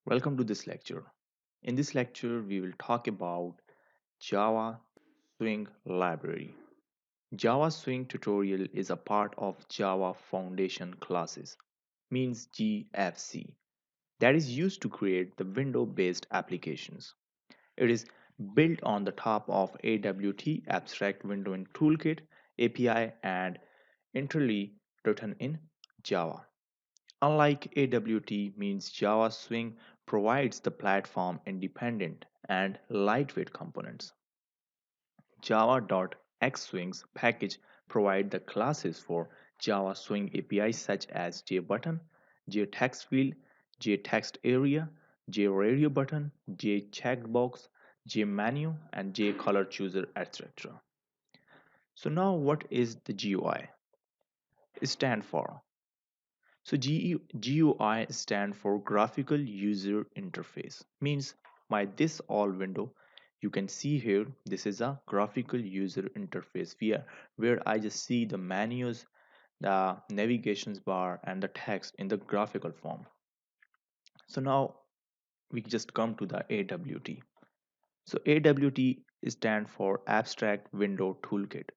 Welcome to this lecture. In this lecture, we will talk about Java Swing library. Java Swing tutorial is a part of Java Foundation classes, means GFC, that is used to create the window-based applications. It is built on the top of AWT Abstract Windowing Toolkit API and entirely written in Java. Unlike AWT means Java Swing provides the platform independent and lightweight components. Java.xSwings package provide the classes for Java Swing APIs such as JButton, JTextField, JTextArea, JRadioButton, JCheckbox, JMenu, and JColorChooser, etc. So now what is the GUI? It stand for GUI stand for Graphical User Interface. Means by this all window, you can see here this is a graphical user interface where I just see the menus, the navigations bar, and the text in the graphical form. So now we just come to the AWT. So AWT stand for Abstract Window Toolkit.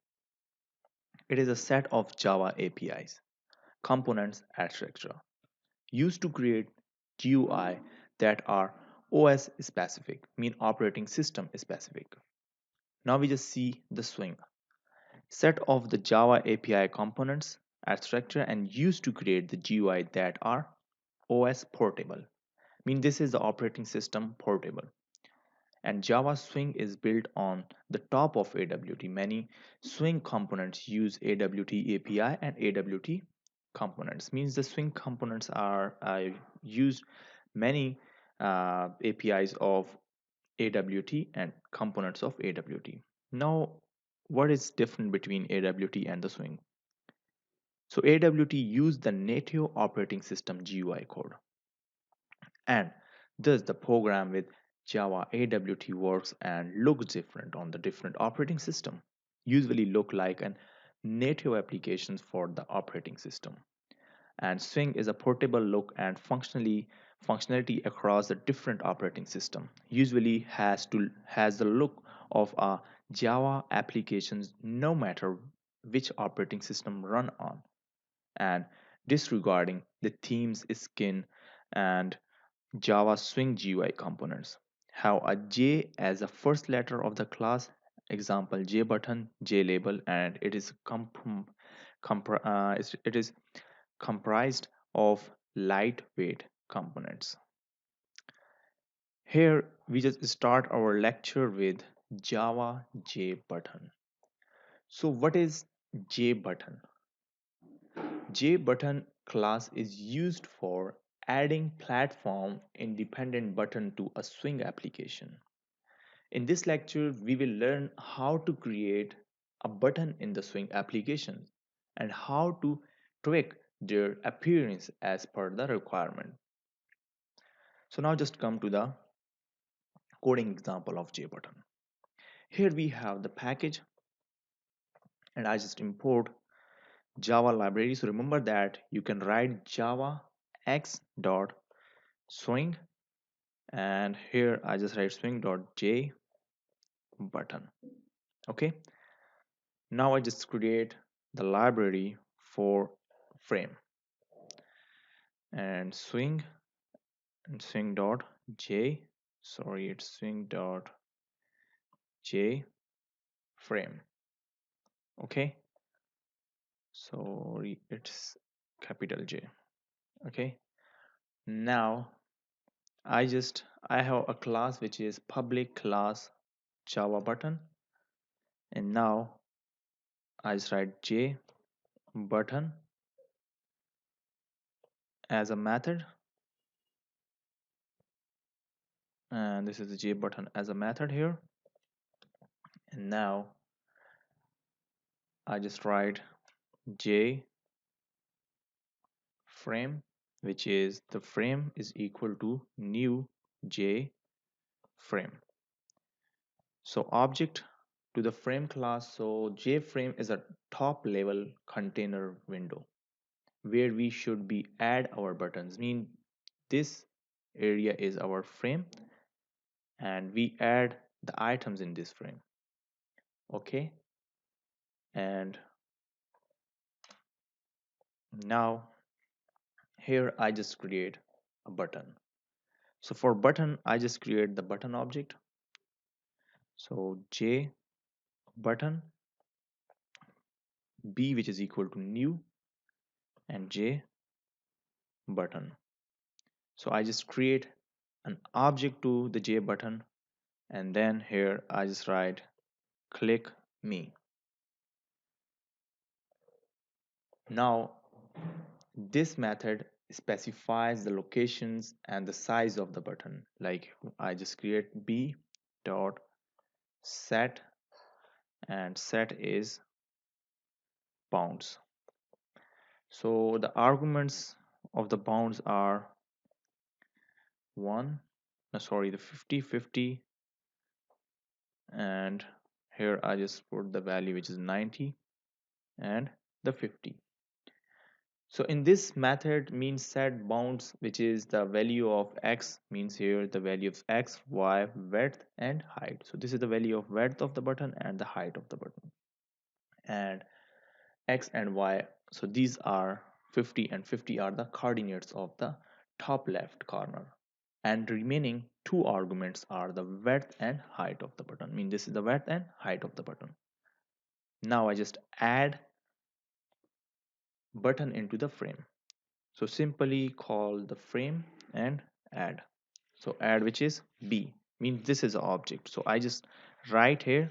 It is a set of Java APIs, components, etc. used to create GUI that are OS specific, mean operating system specific. Now we just see the swing set of the Java API components, etc., and used to create the GUI that are OS portable. Mean this is the operating system portable. And Java Swing is built on the top of AWT. Many Swing components use AWT API and AWT components. Means the Swing components are used many APIs of AWT and components of AWT. Now, what is different between AWT and the Swing? So AWT use the native operating system GUI code, and thus the program with Java AWT works and looks different on the different operating system, usually look like an native applications for the operating system. And Swing is a portable look and functionality across the different operating system, usually has the look of a Java applications no matter which operating system run on, and disregarding the themes skin and Java Swing GUI components have a J as the first letter of the class, example JButton, JLabel, and it is comprised of lightweight components. Here we just start our lecture with Java JButton. So what is JButton? JButton class is used for adding platform independent button to a Swing application. In this lecture, we will learn how to create a button in the Swing application and how to tweak their appearance as per the requirement. So now just come to the coding example of JButton. Here we have the package and I just import Java library. So remember that you can write Java x dot swing, and here I just write swing dot j button. Okay, now I just create the library for frame and swing dot j, sorry, it's swing dot j frame. Okay, sorry, it's capital J. Okay, now I have a class which is public class Java button, and now I just write J button as a method, and this is the J button as a method here. And now I just write J frame, which is the frame is equal to new J frame. So object to the frame class. So J frame is a top level container window where we should be add our buttons. Mean this area is our frame, and we add the items in this frame. Okay, and now here I just create a button. So for button, I just create the button object. So J button B, which is equal to new, and J button. So I just create an object to the J button, and then here I just write click me. Now this method specifies the locations and the size of the button. Like I just create B dot set, and set is bounds. So the arguments of the bounds are 1, no, sorry, the 50, 50, and here I just put the value which is 90 and the 50. So in this method means set bounds, which is the value of x, means here the value of x, y, width and height. So this is the value of width of the button and the height of the button, and x and y, so these are 50 and 50 are the coordinates of the top left corner, and remaining two arguments are the width and height of the button. I mean, this is the width and height of the button. Now I just add button into the frame. So simply call the frame and add. So add, which is B, means this is an object. So I just write here.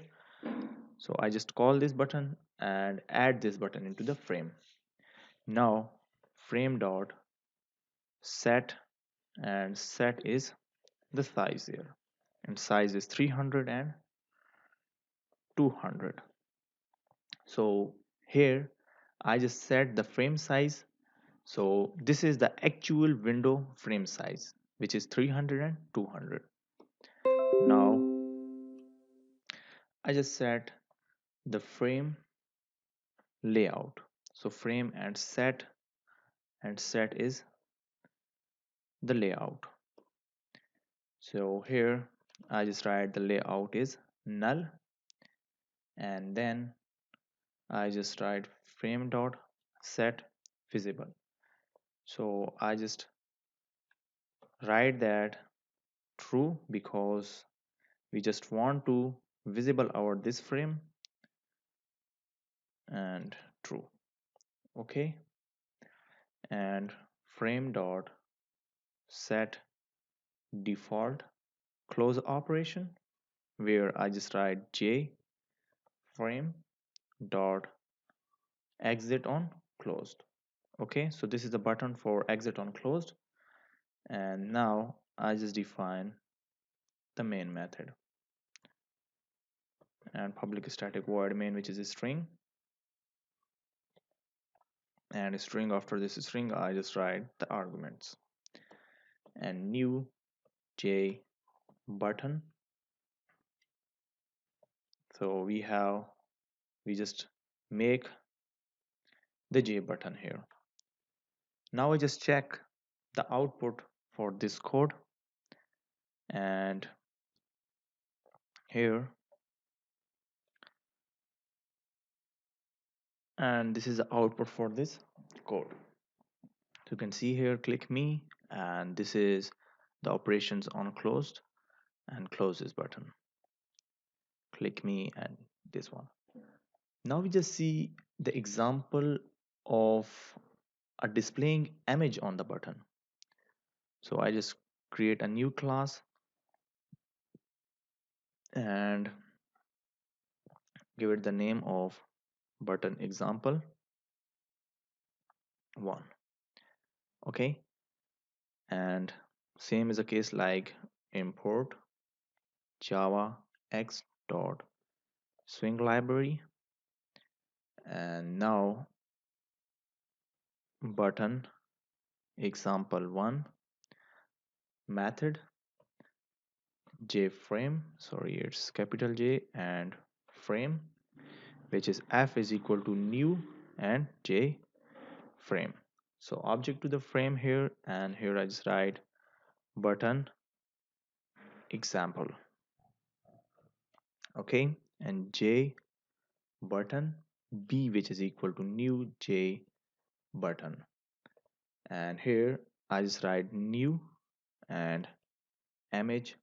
So I just call this button and add this button into the frame. Now frame dot set, and set is the size here, and size is 300 and 200. So here I just set the frame size. So this is the actual window frame size, which is 300 and 200. Now I just set the frame layout. So frame and set is the layout. So here I just write the layout is null, and then I just write frame dot set visible. So I just write that true because we just want to visible our this frame, and true. Okay, and frame dot set default close operation, where I just write J frame dot exit on closed. Okay, so this is the button for exit on closed, and now I just define the main method and public static void main, which is a string, and a string after this string I just write the arguments, and new J button. So we just make the J button here. Now I just check the output for this code, and here, and this is the output for this code. So you can see here click me, and this is the operations on closed and close this button, click me, and this one. Now we just see the example of a displaying image on the button. So I just create a new class and give it the name of button example 1. Okay, and same is the case like import java x dot swing library, and now button example 1 method jframe, sorry, it's capital J, and frame, which is f is equal to new and j frame. So object to the frame here, and here I just write button example. Okay, and J button B, which is equal to new J button. And here I just write new and image,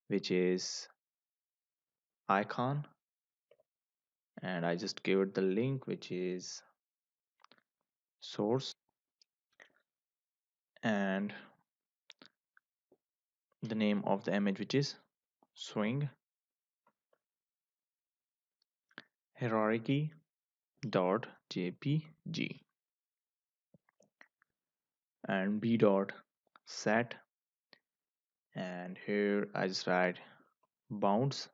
which is icon, and I just give it the link, which is source, and the name of the image, which is swing hierarchy dot jpg, and b dot set, and here I just write bounds,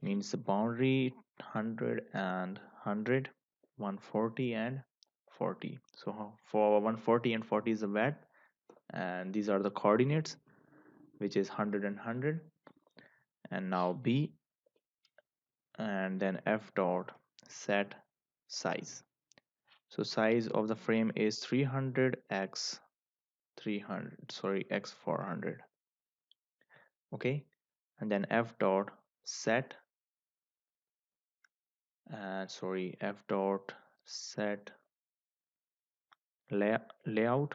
means the boundary 100 and 100, 140 and 40. So for 140 and 40 is the VAT, and these are the coordinates, which is 100 and 100. And now b, and then f dot set size. So size of the frame is 300 x 300, sorry, x 400. Okay, and then f dot set, and sorry, f dot set layout,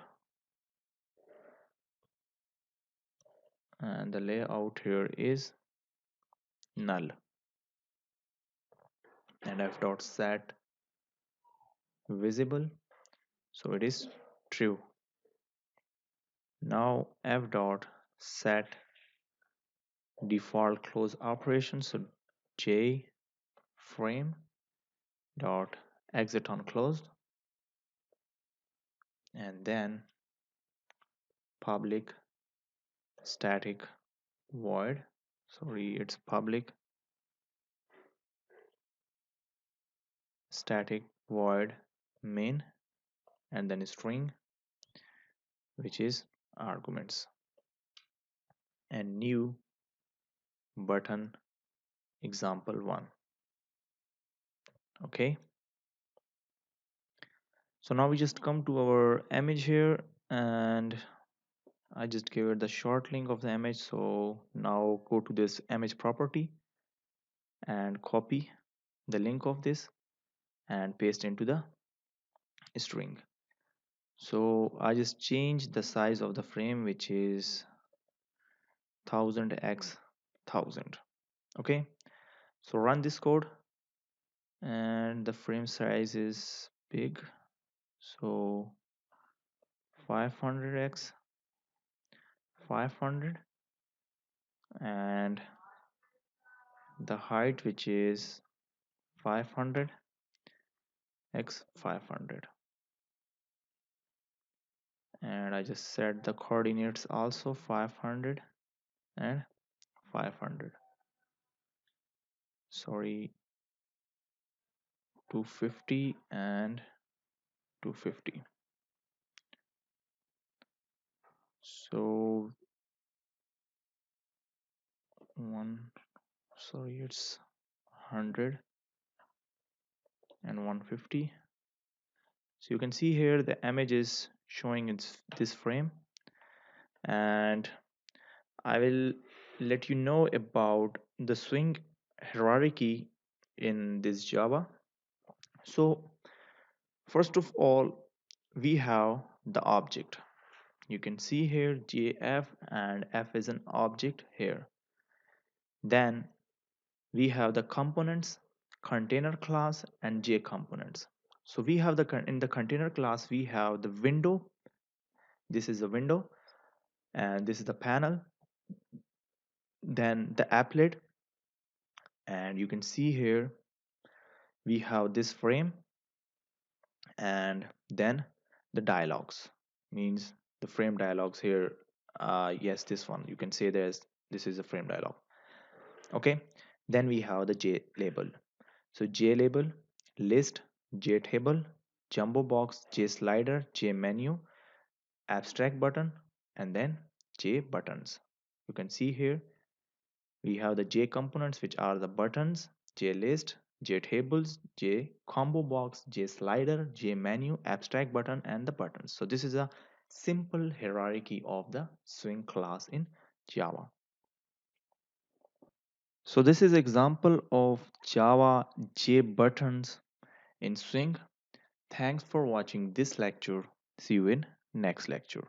and the layout here is null, and f dot set visible, so it is true. Now f dot set default close operation, so j frame dot exit on closed, and then public static void, sorry, it's public static void main, and then string, which is arguments, and new button example 1. Okay, so now we just come to our image here, and I just give it the short link of the image. So now go to this image property and copy the link of this and paste into the string. So I just change the size of the frame, which is 1000 x 1000. Okay, so run this code, and the frame size is big, so 500 x 500, and the height, which is 500 x 500, and I just set the coordinates also 500 and 500, sorry, 250 and 250. So one, sorry, it's 100 and 150. So you can see here the image is showing its this frame, and I will let you know about the swing hierarchy in this Java. So first of all, we have the object. You can see here JF, and F is an object here. Then we have the components, container class, and J components. So we have in the container class we have the window. This is the window, and this is the panel. Then the applet, and you can see here we have this frame, and then the dialogues, means the frame dialogues here. Yes, this one, you can say this is a frame dialog. Okay, then we have the J label. So J label, list, J table, jumbo box, J slider, J menu, abstract button, and then J buttons. You can see here we have the J components, which are the buttons, J list, J tables, J combo box, J slider, J menu, abstract button, and the buttons. So this is a simple hierarchy of the Swing class in Java. So this is example of Java JButtons in Swing. Thanks for watching this lecture. See you in next lecture.